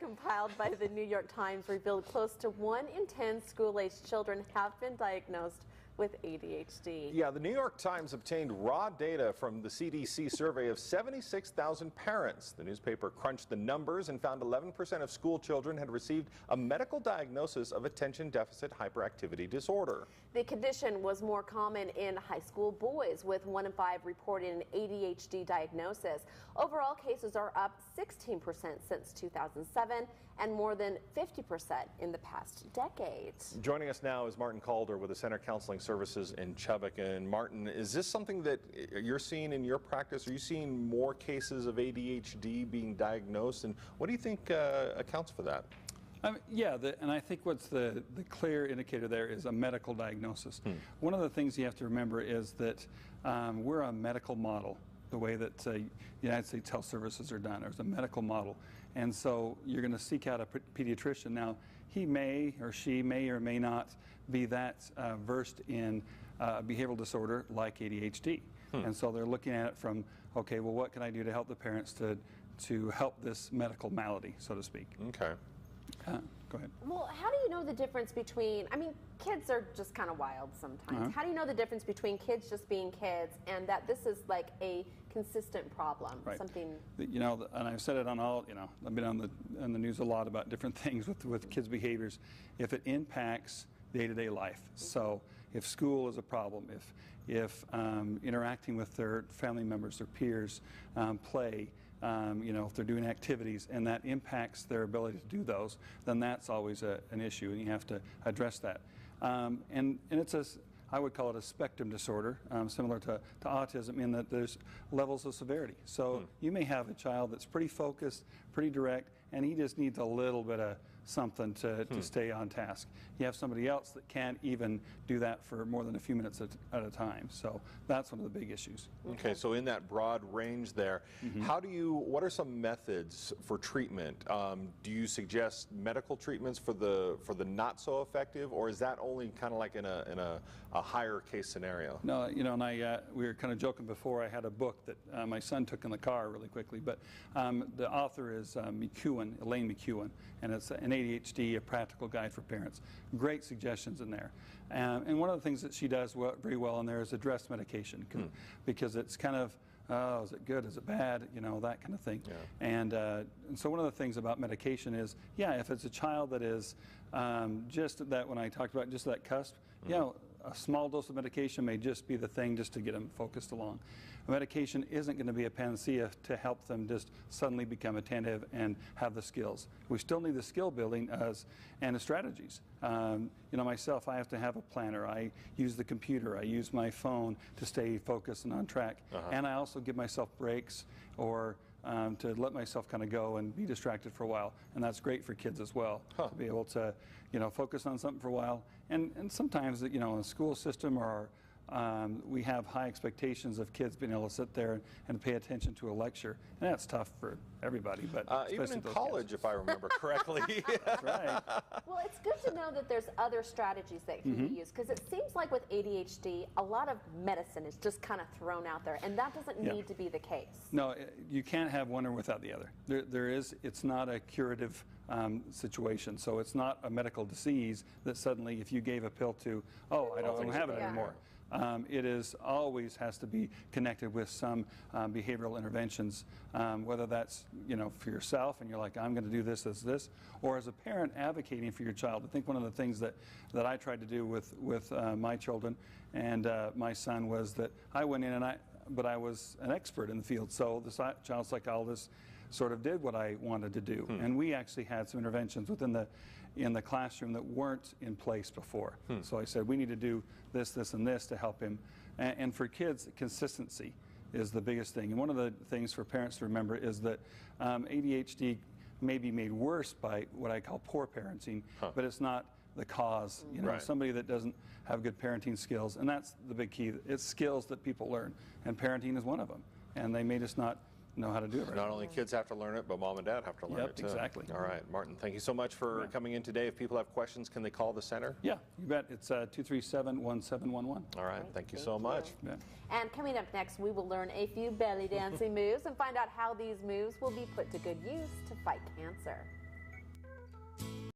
compiled by the New York Times revealed close to 1 in 10 school-aged children have been diagnosed with ADHD. Yeah, the New York Times obtained raw data from the CDC survey of 76,000 parents. The newspaper crunched the numbers and found 11% of school children had received a medical diagnosis of attention deficit hyperactivity disorder. The condition was more common in high school boys, with 1 in 5 reporting an ADHD diagnosis. Overall, cases are up 16% since 2007 and more than 50% in the past decade. Joining us now is Martin Calder with the Center Counseling Services in Chubbuck. And Martin, is this something that you're seeing in your practice? Are you seeing more cases of ADHD being diagnosed? And what do you think accounts for that? Yeah, and I think what's the clear indicator there is a medical diagnosis. One of the things you have to remember is that we're a medical model. The way that United States Health Services are done. There's a medical model. And so you're going to seek out a pediatrician. Now, he may or she may or may not be that versed in behavioral disorder like ADHD. And so they're looking at it from, okay, well, what can I do to help the parents to help this medical malady, so to speak? Okay. Go ahead. Well, how do you know the difference between, I mean, kids are just kind of wild sometimes. How do you know the difference between kids just being kids and that this is like a consistent problem? Right. Something. You know, and I've said it on all, you know, I've been on the news a lot about different things with kids' behaviors. If it impacts day-to-day life. So if school is a problem, if interacting with their family members, their peers, play, you know, if they're doing activities and that impacts their ability to do those, then that's always an issue, and you have to address that. And it's I would call it a spectrum disorder, similar to autism, in that there's levels of severity. So you may have a child that's pretty focused, pretty direct, and he just needs a little bit of something to stay on task. You have somebody else that can't even do that for more than a few minutes at a time. So that's one of the big issues. Okay, so in that broad range there, what are some methods for treatment? Do you suggest medical treatments for the not so effective, or is that only kind of like in a higher case scenario? No, you know, and we were kind of joking before. I had a book that my son took in the car really quickly, but the author is Elaine McEwen, and it's an ADHD, a practical guide for parents. Great suggestions in there. And one of the things that she does very well in there is address medication, because it's kind of, oh, is it good, is it bad, you know, that kind of thing. Yeah. And so one of the things about medication is, yeah, if it's a child that is just that, when I talked about just that cusp, you know, a small dose of medication may just be the thing just to get them focused along. A medication isn't going to be a panacea to help them just suddenly become attentive and have the skills. We still need the skill building and the strategies. You know, myself, I have to have a planner. I use the computer. I use my phone to stay focused and on track. And I also give myself breaks or to let myself kind of go and be distracted for a while, and that's great for kids as well, to be able to, you know, focus on something for a while. And sometimes, you know, in a school system or we have high expectations of kids being able to sit there and pay attention to a lecture, and that's tough for everybody. But even in college, if I remember correctly. That's right. Well, it's good to know that there's other strategies that can be used, because it seems like with ADHD, a lot of medicine is just kind of thrown out there, and that doesn't need to be the case. No, you can't have one or without the other. It's not a curative situation, so it's not a medical disease that suddenly, if you gave a pill to, oh, I don't have it anymore. It is always has to be connected with some behavioral interventions, whether that's, you know, for yourself and you're like, I'm going to do this, or as a parent advocating for your child. I think one of the things that I tried to do with my children and my son was that I went in but I was an expert in the field, so the child psychologist sort of did what I wanted to do. And we actually had some interventions in the classroom that weren't in place before. So I said, we need to do this, this, and this to help him. And for kids, consistency is the biggest thing. And one of the things for parents to remember is that ADHD may be made worse by what I call poor parenting, but it's not the cause, you know, somebody that doesn't have good parenting skills, and that's the big key. It's skills that people learn, and parenting is one of them, and they may just not know how to do it right. Not only kids have to learn it, but mom and dad have to learn it too. Exactly. All right, Martin, thank you so much for coming in today. If people have questions, can they call the center? Yeah, you bet. It's 237-1711. All right, thank you so much. Yeah. And coming up next, we will learn a few belly dancing moves and find out how these moves will be put to good use to fight cancer.